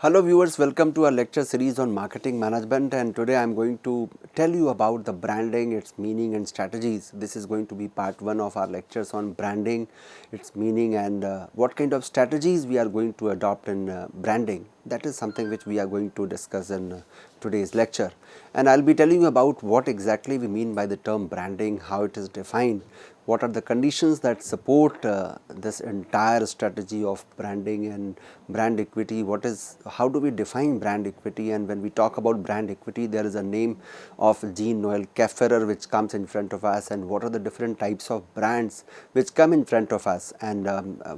Hello viewers, welcome to our lecture series on marketing management, and today I am going to tell you about the branding, its meaning and strategies. This is going to be part 1 of our lectures on branding, its meaning and what kind of strategies we are going to adopt in branding. That is something which we are going to discuss in today's lecture, and I will be telling you about what exactly we mean by the term branding, how it is defined, what are the conditions that support this entire strategy of branding and brand equity, how do we define brand equity, and when we talk about brand equity there is a name of Jean-Noel Kefferer which comes in front of us, and what are the different types of brands which come in front of us, and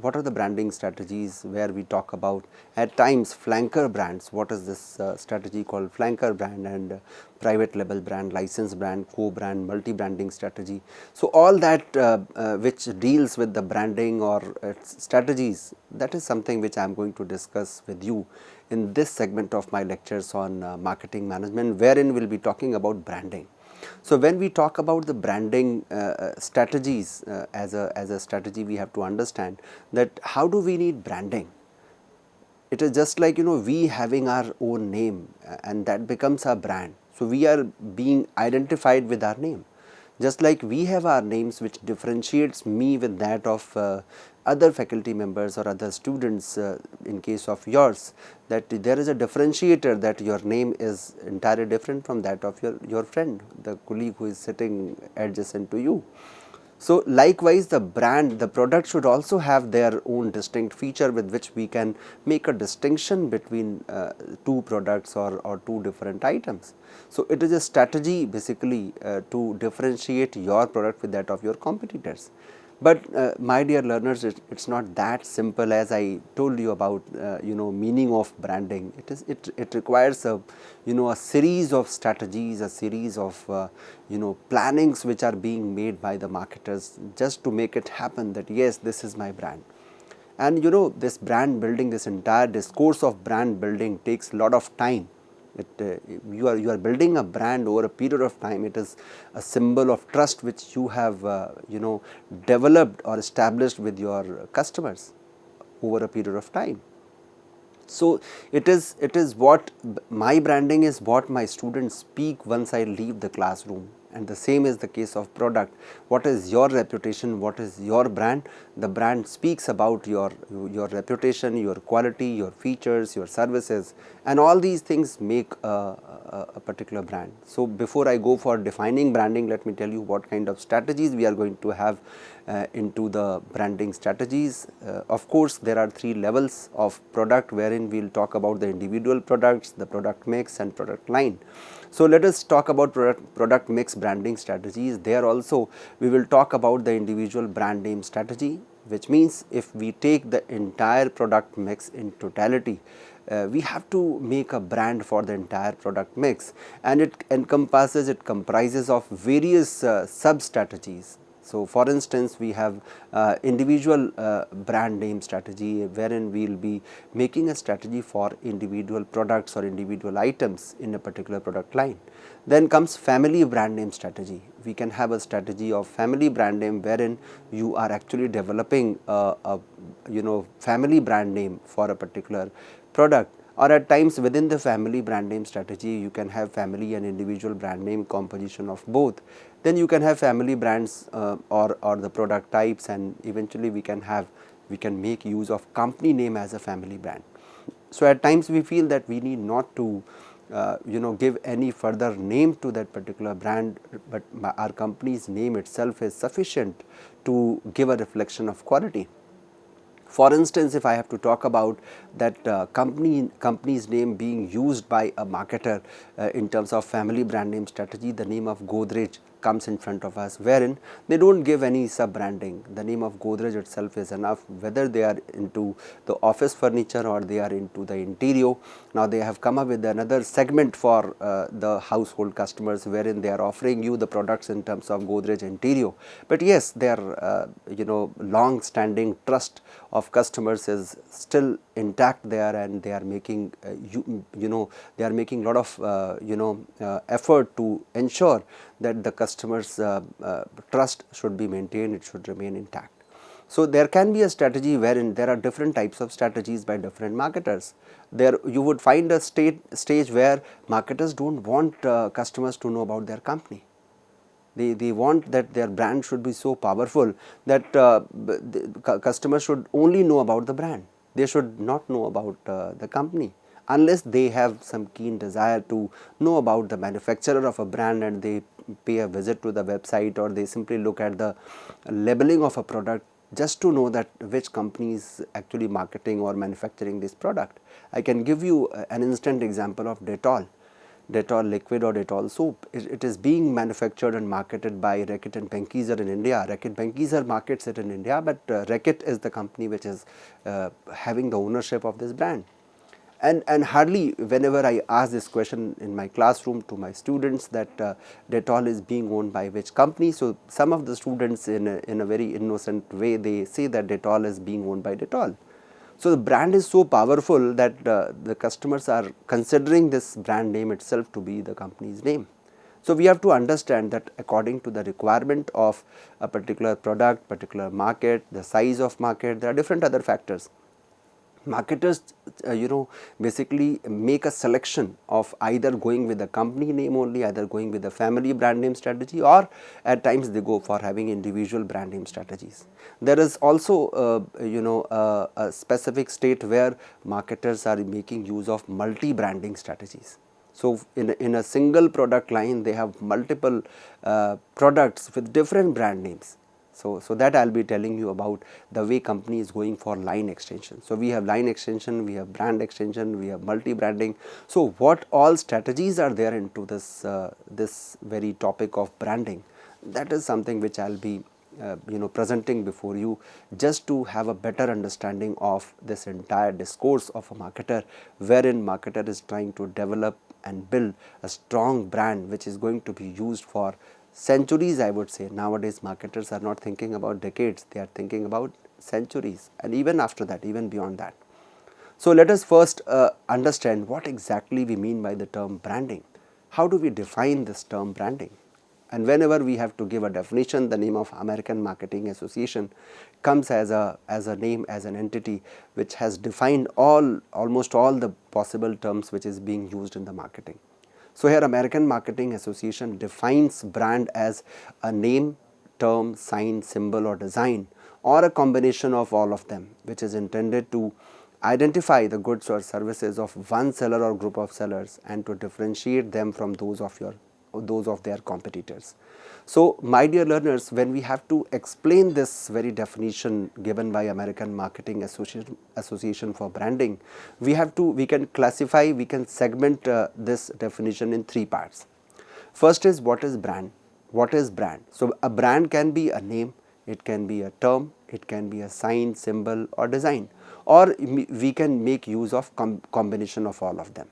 what are the branding strategies where we talk about at times flanker brands. What is this strategy called flanker brand, and private label brand, license brand, co-brand, multi-branding strategy. So, all that which deals with the branding or its strategies, that is something which I am going to discuss with you in this segment of my lectures on marketing management, wherein we will be talking about branding. So, when we talk about the branding strategies as a strategy, we have to understand that how do we need branding. It is just like we having our own name and that becomes our brand. So, we are being identified with our name, just like we have our names which differentiates me with that of other faculty members or other students. In case of yours, that there is a differentiator, that your name is entirely different from that of your friend, the colleague who is sitting adjacent to you. So, likewise the brand, the product should also have their own distinct feature with which we can make a distinction between two products or two different items. So, it is a strategy basically to differentiate your product with that of your competitors. But my dear learners, it is not that simple as I told you about meaning of branding. It requires a a series of strategies, a series of plannings which are being made by the marketers just to make it happen that yes, this is my brand. And this brand building, this entire discourse of brand building takes a lot of time. You are building a brand over a period of time. It is a symbol of trust which you have developed or established with your customers over a period of time. So, it is what my branding is, what my students speak once I leave the classroom, and the same is the case of product. What is your reputation, what is your brand? The brand speaks about your reputation, your quality, your features, your services, and all these things make a particular brand. So, before I go for defining branding, let me tell you what kind of strategies we are going to have into the branding strategies. Of course, there are 3 levels of product wherein we will talk about the individual products, the product mix and product line. So, let us talk about product mix branding strategies. There also we will talk about the individual brand name strategy, which means if we take the entire product mix in totality, we have to make a brand for the entire product mix, and it comprises of various sub strategies. So, for instance, we have individual brand name strategy, wherein we will be making a strategy for individual products or individual items in a particular product line. Then comes family brand name strategy. We can have a strategy of family brand name, wherein you are actually developing a family brand name for a particular product, or at times within the family brand name strategy you can have family and individual brand name composition of both. Then you can have family brands or the product types, and eventually we can make use of company name as a family brand. So, at times we feel that we need not to give any further name to that particular brand, but our company's name itself is sufficient to give a reflection of quality. For instance, if I have to talk about that company's name being used by a marketer in terms of family brand name strategy, the name of Godrej comes in front of us, wherein they do not give any sub branding. The name of Godrej itself is enough, whether they are into the office furniture or they are into the interior. Now, they have come up with another segment for the household customers, wherein they are offering you the products in terms of Godrej interior. But yes, their long standing trust of customers is still intact there, and they are making they are making a lot of effort to ensure that the customers trust should be maintained, it should remain intact. So there can be a strategy wherein there are different types of strategies by different marketers. There you would find a stage where marketers don't want customers to know about their company. They want that their brand should be so powerful that the customers should only know about the brand. They should not know about the company, unless they have some keen desire to know about the manufacturer of a brand and they pay a visit to the website, or they simply look at the labeling of a product just to know that which company is actually marketing or manufacturing this product. I can give you an instant example of Dettol liquid or Dettol soap. It is being manufactured and marketed by Reckitt and Benckiser in India. Reckitt Benckiser markets it in India, but Reckitt is the company which is having the ownership of this brand. And hardly whenever I ask this question in my classroom to my students that Dettol is being owned by which company, so some of the students in a very innocent way they say that Dettol is being owned by Dettol. So the brand is so powerful that the customers are considering this brand name itself to be the company's name. So we have to understand that according to the requirement of a particular product, particular market, the size of market, there are different other factors. Marketers basically make a selection of either going with the company name only, either going with the family brand name strategy, or at times they go for having individual brand name strategies. There is also a specific state where marketers are making use of multi branding strategies. So in a single product line they have multiple products with different brand names. So that I will be telling you about the way company is going for line extension. So we have line extension, we have brand extension, we have multi branding. So what all strategies are there into this this very topic of branding, that is something which I will be presenting before you, just to have a better understanding of this entire discourse of a marketer, wherein marketer is trying to develop and build a strong brand which is going to be used for centuries. I would say nowadays marketers are not thinking about decades, they are thinking about centuries, and even after that, even beyond that. So let us first understand what exactly we mean by the term branding. How do we define this term branding? And whenever we have to give a definition, the name of American Marketing Association comes as a name, as an entity which has defined almost all the possible terms which is being used in the marketing. So here American Marketing Association defines brand as a name, term, sign, symbol or design, or a combination of all of them, which is intended to identify the goods or services of one seller or group of sellers and to differentiate them from those of their competitors. So my dear learners, when we have to explain this very definition given by American Marketing Association for branding, we can classify, we can segment this definition in three parts. First is, what is brand? What is brand? So a brand can be a name, it can be a term, it can be a sign, symbol or design, or we can make use of combination of all of them.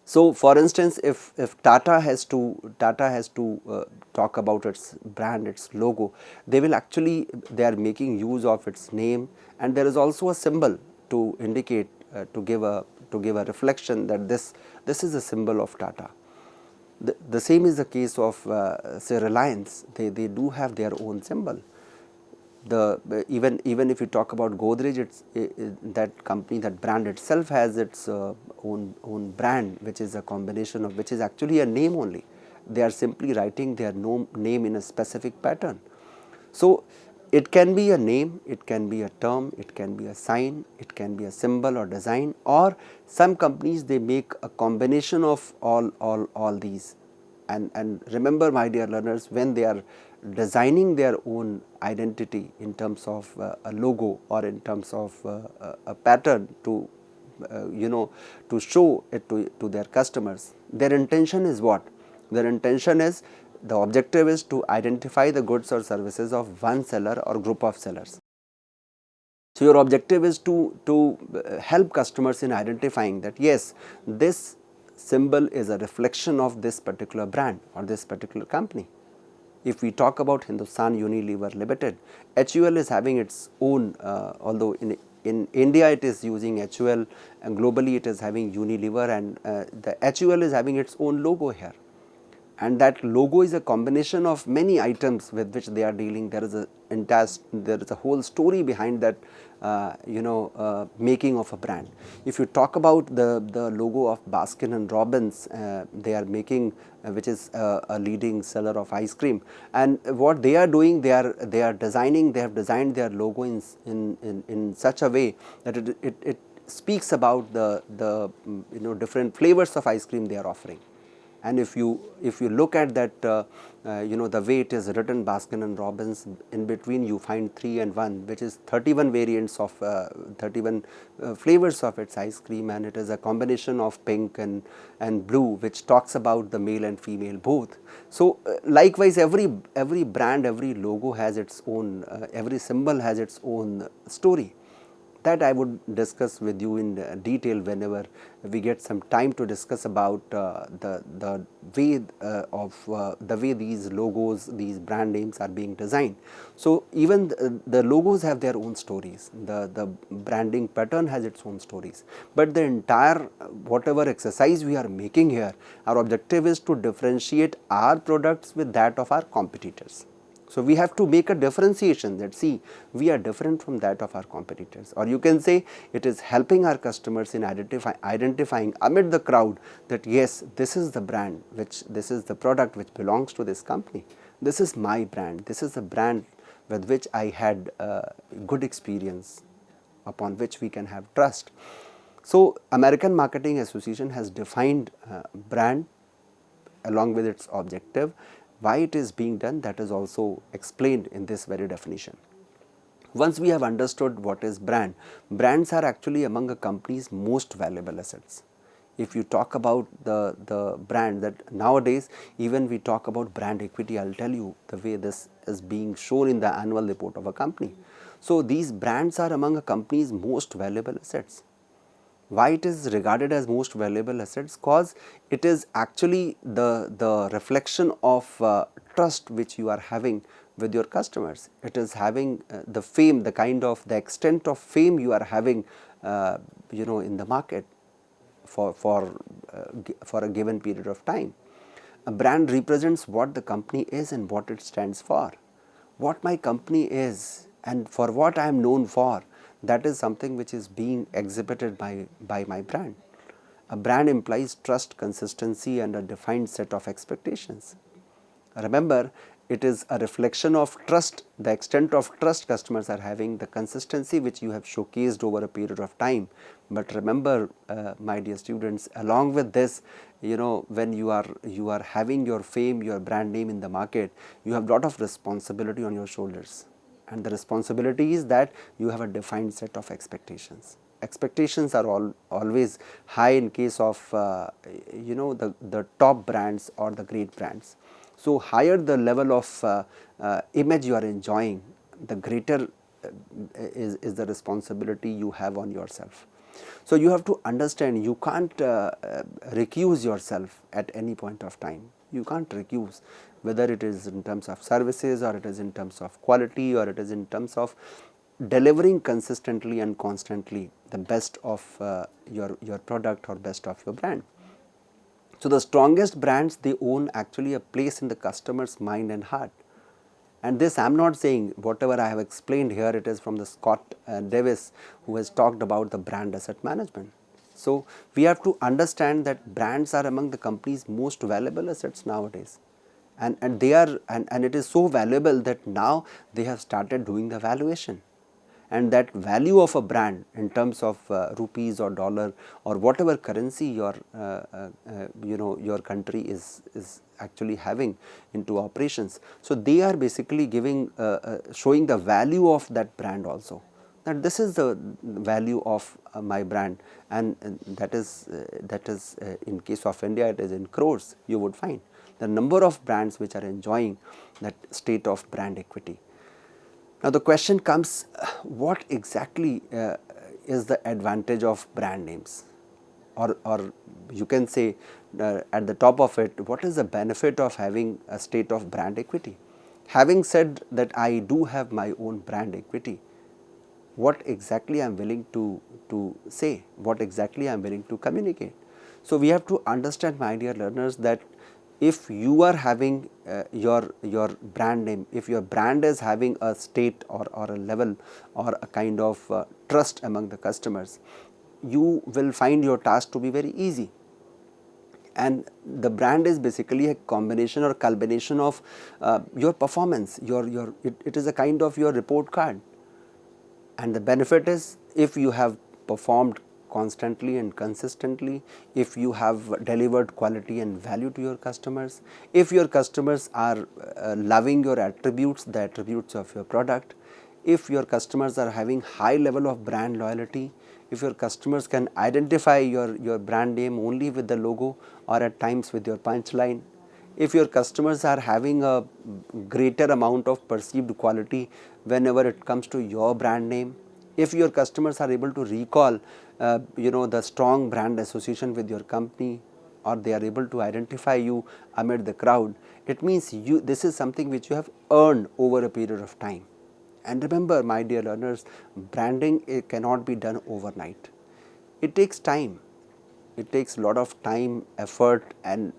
So for instance, if Tata has to talk about its brand, its logo, they are making use of its name, and there is also a symbol to indicate to give a reflection that this is a symbol of Tata. The same is the case of say Reliance. They do have their own symbol. Even if you talk about Godrej, that company, that brand itself has its own brand, which is a combination of, which is actually a name only. They are simply writing their name in a specific pattern. So it can be a name, it can be a term, it can be a sign, it can be a symbol or design, or some companies they make a combination of all these. And remember, my dear learners, when they are designing their own identity in terms of a logo or in terms of a pattern to to show it to their customers, their intention is what? Their intention is, the objective is to identify the goods or services of one seller or group of sellers. So your objective is to help customers in identifying that yes, this symbol is a reflection of this particular brand or this particular company. If we talk about Hindustan Unilever Limited, HUL is having its own, although in India it is using HUL, and globally it is having Unilever, and the HUL is having its own logo here. and that logo is a combination of many items with which they are dealing. There is a whole story behind that making of a brand. If you talk about the logo of Baskin and Robbins, they are making which is a leading seller of ice cream, and what they are doing, they have designed their logo in such a way that it speaks about the different flavors of ice cream they are offering. And if you look at that, the way it is written, Baskin and Robbins, in between you find 3 and 1, which is 31 variants of 31 flavors of its ice cream, and it is a combination of pink and blue, which talks about the male and female both. So likewise, every brand, every logo has its own, every symbol has its own story. That I would discuss with you in detail whenever we get some time to discuss about the way these logos, these brand names are being designed. So even the logos have their own stories, the branding pattern has its own stories, but the entire whatever exercise we are making here, our objective is to differentiate our products with that of our competitors. So we have to make a differentiation that, see, we are different from that of our competitors, or you can say it is helping our customers in identifying amid the crowd that yes, this is the brand, this is the product which belongs to this company. This is my brand. This is the brand with which I had good experience, upon which we can have trust. So American Marketing Association has defined brand along with its objective. Why it is being done, that is also explained in this very definition. Once we have understood what is brand, brands are actually among a company's most valuable assets. If you talk about the brand, that nowadays even we talk about brand equity, I will tell you the way this is being shown in the annual report of a company. So these brands are among a company's most valuable assets. Why it is regarded as most valuable assets? Because it is actually the reflection of trust which you are having with your customers. It is having the fame, the extent of fame you are having in the market for a given period of time. A brand represents what the company is and what it stands for. What my company is and for what I am known for, that is something which is being exhibited by my brand. A brand implies trust, consistency, and a defined set of expectations. Remember, it is a reflection of trust, the extent of trust customers are having, the consistency which you have showcased over a period of time. But remember, my dear students, along with this, when you are having your fame, your brand name in the market, you have a lot of responsibility on your shoulders. And the responsibility is that you have a defined set of expectations. Expectations are always high in case of the top brands or the great brands. So higher the level of image you are enjoying, the greater is the responsibility you have on yourself. So you have to understand, you can't recuse yourself at any point of time. You can't recuse, whether it is in terms of services, or it is in terms of quality, or it is in terms of delivering consistently and constantly the best of your product or best of your brand. So the strongest brands, they own actually a place in the customer's mind and heart. And this I am not saying, whatever I have explained here, it is from the Scott Davis, who has talked about the brand asset management. So we have to understand that brands are among the company's most valuable assets nowadays. And they are, and it is so valuable that now they have started doing the valuation. And that value of a brand in terms of rupees or dollar or whatever currency your your country is actually having into operations. So they are basically giving showing the value of that brand also, that this is the value of my brand, and that is in case of India, it is in crores. You would find the number of brands which are enjoying that state of brand equity. Now the question comes, what exactly is the advantage of brand names, or you can say at the top of it, what is the benefit of having a state of brand equity? Having said that I do have my own brand equity, what exactly I am willing to say, what exactly I am willing to communicate? So we have to understand, my dear learners, that if you are having your brand name, if your brand is having a state or a level or a kind of trust among the customers, you will find your task to be very easy. And the brand is basically a combination or culmination of your performance, it is a kind of your report card. And the benefit is, if you have performed constantly and consistently, if you have delivered quality and value to your customers, if your customers are loving your attributes, the attributes of your product, if your customers are having high level of brand loyalty, if your customers can identify your brand name only with the logo or at times with your punchline, if your customers are having a greater amount of perceived quality whenever it comes to your brand name, if your customers are able to recall the strong brand association with your company, or they are able to identify you amid the crowd, it means this is something which you have earned over a period of time. And remember, my dear learners, branding cannot be done overnight. It takes time. It takes a lot of time, effort, and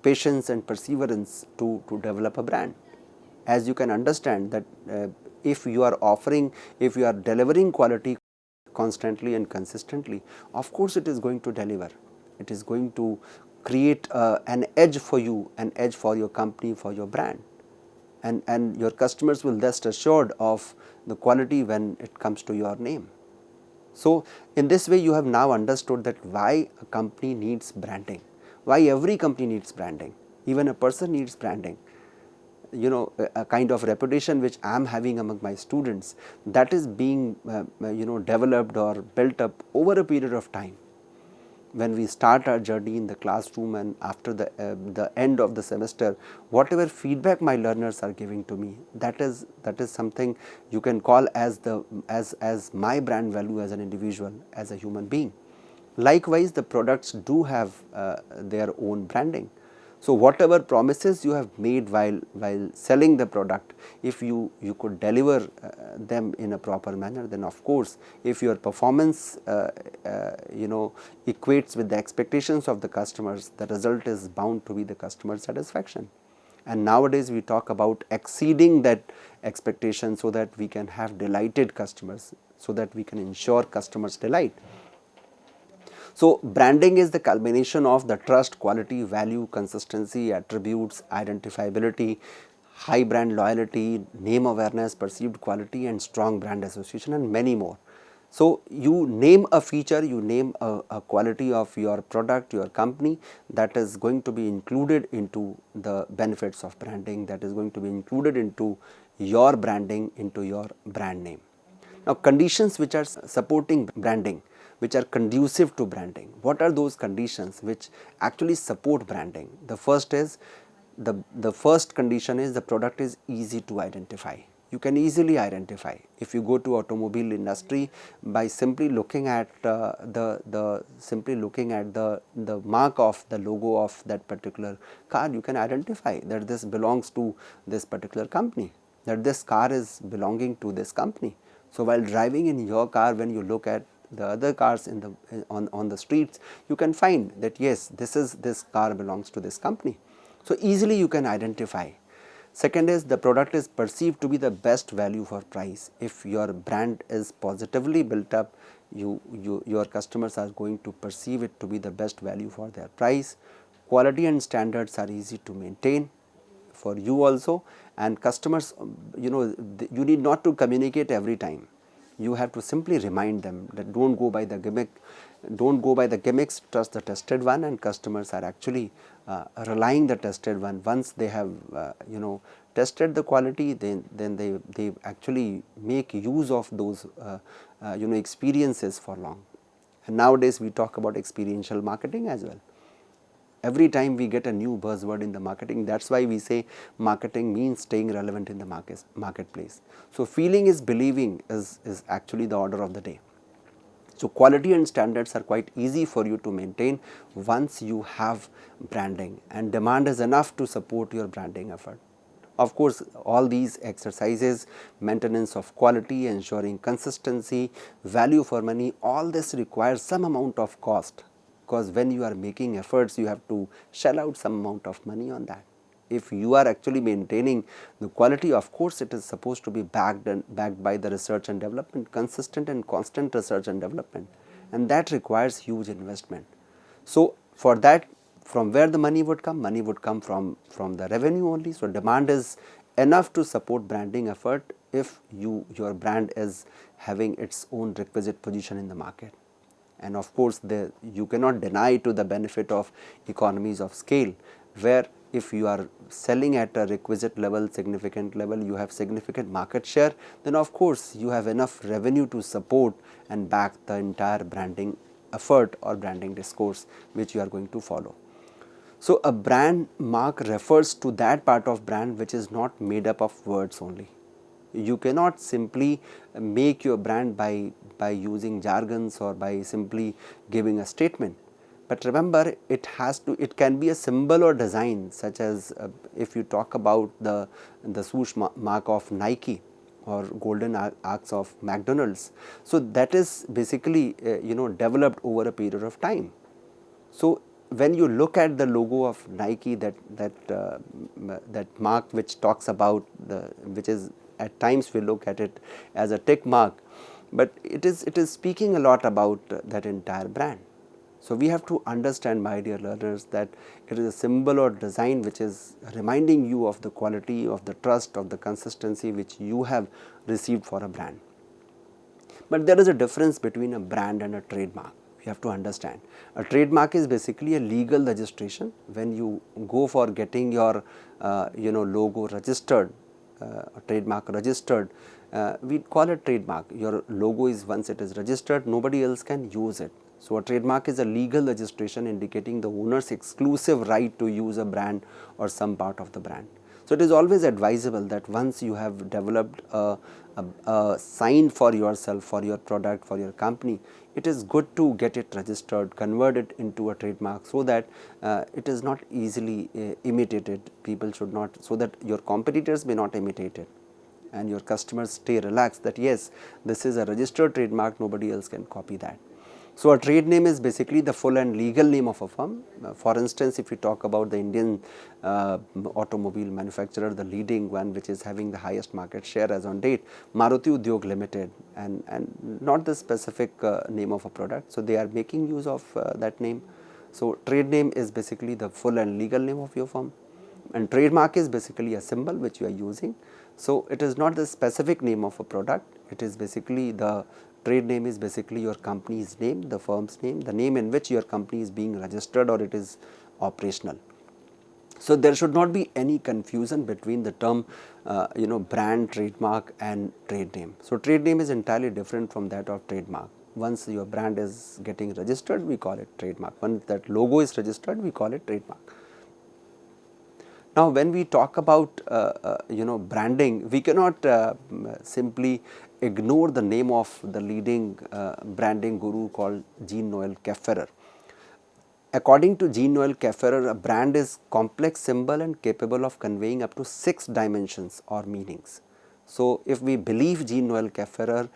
patience and perseverance to develop a brand. As you can understand that if you are offering, if you are delivering quality constantly and consistently, of course it is going to deliver. It is going to create an edge for you, an edge for your company, for your brand. And your customers will rest assured of the quality when it comes to your name. So, in this way you have now understood that why a company needs branding, why every company needs branding, even a person needs branding. A kind of reputation which I am having among my students, that is being developed or built up over a period of time. When we start our journey in the classroom, and after the end of the semester, whatever feedback my learners are giving to me, that is something you can call as my brand value as an individual, as a human being. Likewise, the products do have their own branding. So, whatever promises you have made while selling the product, if you could deliver them in a proper manner, then of course, if your performance equates with the expectations of the customers, the result is bound to be the customer satisfaction. And nowadays we talk about exceeding that expectation so that we can have delighted customers, so that we can ensure customers' delight. So, branding is the culmination of the trust, quality, value, consistency, attributes, identifiability, high brand loyalty, name awareness, perceived quality, and strong brand association, and many more. So, you name a feature, you name a quality of your product, your company, that is going to be included into the benefits of branding, that is going to be included into your branding, into your brand name. Now, conditions which are supporting branding, which are conducive to branding, what are those conditions which actually support branding? The first is, the first condition is the product is easy to identify. You can easily identify. If you go to automobile industry, by simply looking at the mark of the logo of that particular car, you can identify that this belongs to this particular company, that this car is belonging to this company. So, while driving in your car, when you look at the other cars on the streets, you can find that yes, this car belongs to this company. So, easily you can identify. Second is, the product is perceived to be the best value for price. If your brand is positively built up, your customers are going to perceive it to be the best value for their price. Quality and standards are easy to maintain for you also, and customers, you need not to communicate every time. You have to simply remind them that don't go by the gimmicks, trust the tested one, and customers are actually relying the tested one. Once they have tested the quality, then they actually make use of those experiences for long. And nowadays we talk about experiential marketing as well. Every time we get a new buzzword in the marketing, that is why we say marketing means staying relevant in the marketplace. So, feeling is believing is actually the order of the day. So, quality and standards are quite easy for you to maintain once you have branding, and demand is enough to support your branding effort. Of course, all these exercises, maintenance of quality, ensuring consistency, value for money, all this requires some amount of cost. because when you are making efforts, you have to shell out some amount of money on that. If you are actually maintaining the quality, of course it is supposed to be backed by the research and development, consistent and constant research and development, and that requires huge investment. So for that, from where the money would come? Money would come from the revenue only. So demand is enough to support branding effort if your brand is having its own requisite position in the market. And of course, you cannot deny to the benefit of economies of scale, where if you are selling at a requisite level, significant level, you have significant market share, then of course you have enough revenue to support and back the entire branding effort or branding discourse which you are going to follow. So a brand mark refers to that part of brand which is not made up of words only. You cannot simply make your brand by using jargons or by simply giving a statement. But remember, it can be a symbol or design, such as if you talk about the swoosh mark of Nike or golden arcs of McDonald's. So that is basically developed over a period of time. So when you look at the logo of Nike, that mark which talks about which is, at times we look at it as a tick mark, but it is speaking a lot about that entire brand. So we have to understand, my dear learners, that it is a symbol or design which is reminding you of the quality, of the trust, of the consistency which you have received for a brand. But there is a difference between a brand and a trademark. You have to understand. A trademark is basically a legal registration. When you go for getting your logo registered, trademark registered, we call it trademark. Your logo is, once it is registered, nobody else can use it. So a trademark is a legal registration indicating the owner's exclusive right to use a brand or some part of the brand. So it is always advisable that once you have developed a sign for yourself, for your product, for your company, it is good to get it registered, convert it into a trademark, so that it is not easily imitated. People should not, so that your competitors may not imitate it, and your customers stay relaxed that yes, this is a registered trademark, nobody else can copy that. So a trade name is basically the full and legal name of a firm. For instance, if we talk about the Indian automobile manufacturer, the leading one which is having the highest market share as on date, Maruti Udyog Limited, and not the specific name of a product. So they are making use of that name. So trade name is basically the full and legal name of your firm, and trademark is basically a symbol which you are using. So it is not the specific name of a product, it is basically the trade name is basically your company's name, the firm's name, the name in which your company is being registered or it is operational. So there should not be any confusion between the term brand, trademark and trade name. So trade name is entirely different from that of trademark. Once your brand is getting registered, we call it trademark. Once that logo is registered, we call it trademark. Now, when we talk about branding, we cannot simply ignore the name of the leading branding guru called Jean-Noel Kefferer. According to Jean-Noel Kefferer, a brand is complex symbol and capable of conveying up to 6 dimensions or meanings. So if we believe Jean-Noel Kefferer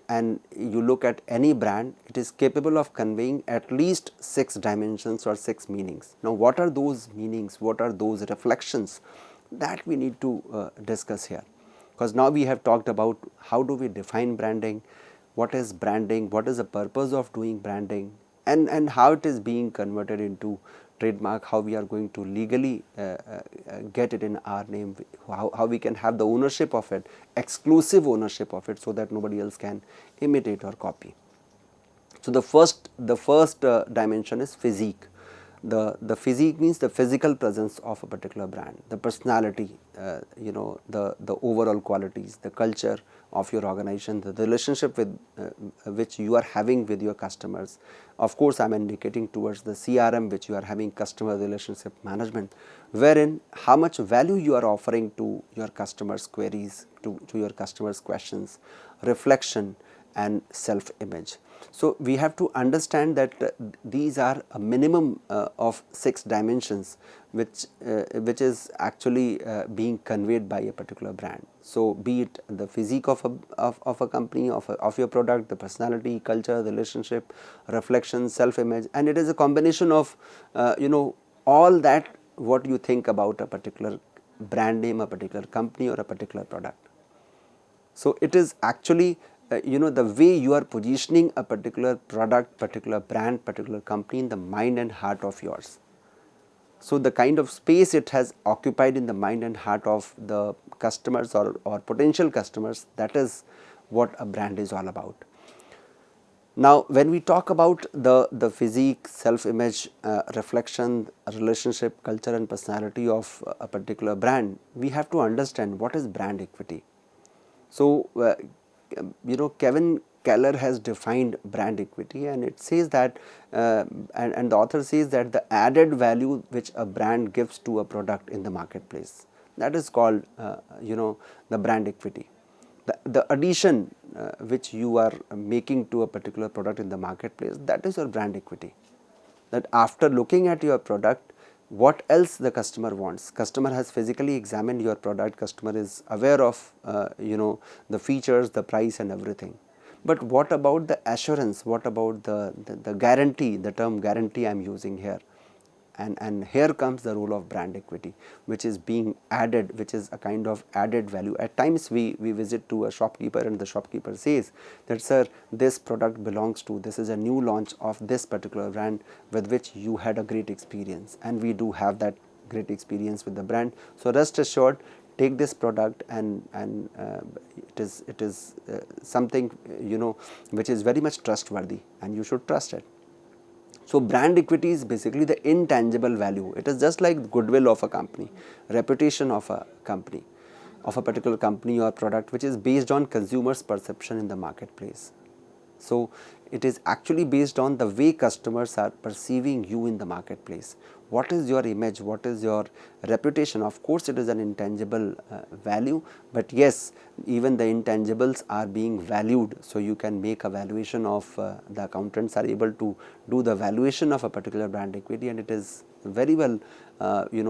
and you look at any brand, it is capable of conveying at least 6 dimensions or 6 meanings. Now what are those meanings, what are those reflections, that we need to discuss here. Because now we have talked about how do we define branding, what is branding, what is the purpose of doing branding, and how it is being converted into trademark, how we are going to legally get it in our name, how we can have the ownership of it, exclusive ownership of it, so that nobody else can imitate or copy. So the first dimension is physique. The physique means the physical presence of a particular brand, the personality, the overall qualities, the culture of your organization, the relationship with which you are having with your customers. Of course, I am indicating towards the CRM which you are having, customer relationship management, wherein how much value you are offering to your customers' queries, to your customers' questions, reflection and self-image. So we have to understand that these are a minimum of 6 dimensions which is actually being conveyed by a particular brand. So be it the physique of a company, of your product, the personality, culture, the relationship, reflection, self image, and it is a combination of all that what you think about a particular brand name, a particular company, or a particular product. So it is actually the way you are positioning a particular product, particular brand, particular company in the mind and heart of yours. So the kind of space it has occupied in the mind and heart of the customers or potential customers, that is what a brand is all about. Now when we talk about the physique, self image, reflection, relationship, culture and personality of a particular brand, we have to understand what is brand equity. So Kevin Keller has defined brand equity, and it says that and the author says that the added value which a brand gives to a product in the marketplace, that is called the brand equity. The addition which you are making to a particular product in the marketplace, that is your brand equity. That after looking at your product, what else the customer wants. Customer has physically examined your product, customer is aware of the features, the price and everything. But what about the assurance, what about the guarantee, the term guarantee I am using here. And here comes the role of brand equity, which is being added, which is a kind of added value. At times we visit to a shopkeeper and the shopkeeper says that, sir, this product belongs to, this is a new launch of this particular brand with which you had a great experience, and we do have that great experience with the brand. So rest assured, take this product, and it is something which is very much trustworthy, and you should trust it. So brand equity is basically the intangible value. It is just like goodwill of a company, reputation of a company, of a particular company or product, which is based on consumers' perception in the marketplace. So it is actually based on the way customers are perceiving you in the marketplace. What is your image? What is your reputation? Of course, it is an intangible value, but yes, even the intangibles are being valued. So you can make a valuation of the accountants are able to do the valuation of a particular brand equity, and it is very well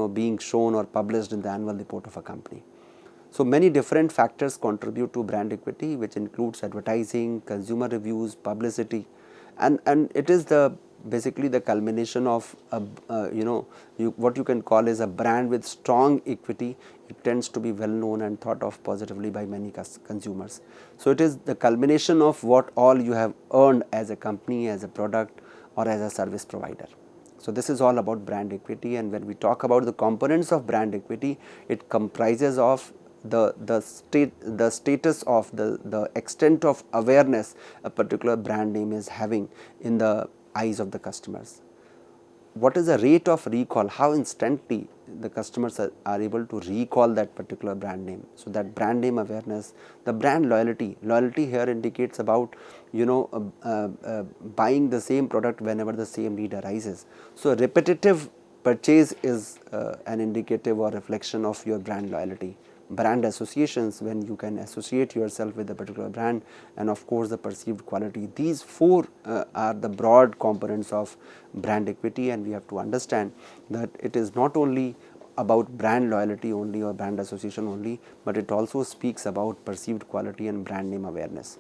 being shown or published in the annual report of a company. So many different factors contribute to brand equity, which includes advertising, consumer reviews, publicity, and it is basically the culmination of what you can call as a brand with strong equity. It tends to be well known and thought of positively by many consumers. So it is the culmination of what all you have earned as a company, as a product, or as a service provider. So this is all about brand equity, and when we talk about the components of brand equity, it comprises of the status of the extent of awareness a particular brand name is having in the eyes of the customers. What is the rate of recall, how instantly the customers are able to recall that particular brand name. So that brand name awareness, the brand loyalty here indicates about buying the same product whenever the same need arises. So repetitive purchase is an indicative or reflection of your brand loyalty. Brand associations, when you can associate yourself with a particular brand, and of course the perceived quality. These four are the broad components of brand equity, and we have to understand that it is not only about brand loyalty only or brand association only, but it also speaks about perceived quality and brand name awareness.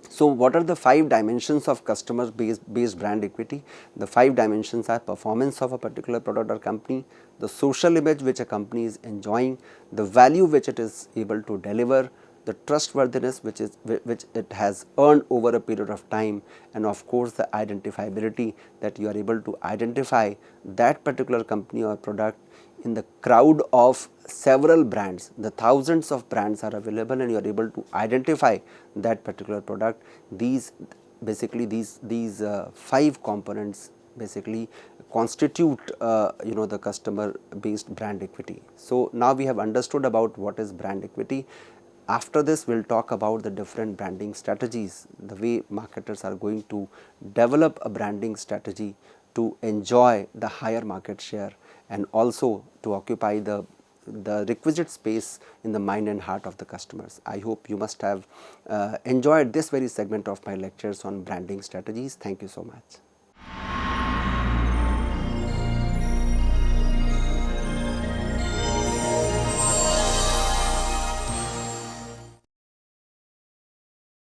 So what are the 5 dimensions of customer based brand equity? The 5 dimensions are performance of a particular product or company, the social image which a company is enjoying, the value which it is able to deliver, the trustworthiness which it has earned over a period of time, and of course the identifiability, that you are able to identify that particular company or product in the crowd of several brands. The thousands of brands are available, and you are able to identify that particular product. These 5 components basically constitute the customer based brand equity. So now we have understood about what is brand equity. After this, we will talk about the different branding strategies, the way marketers are going to develop a branding strategy to enjoy the higher market share and also to occupy the the requisite space in the mind and heart of the customers. I hope you must have enjoyed this very segment of my lectures on branding strategies. Thank you so much.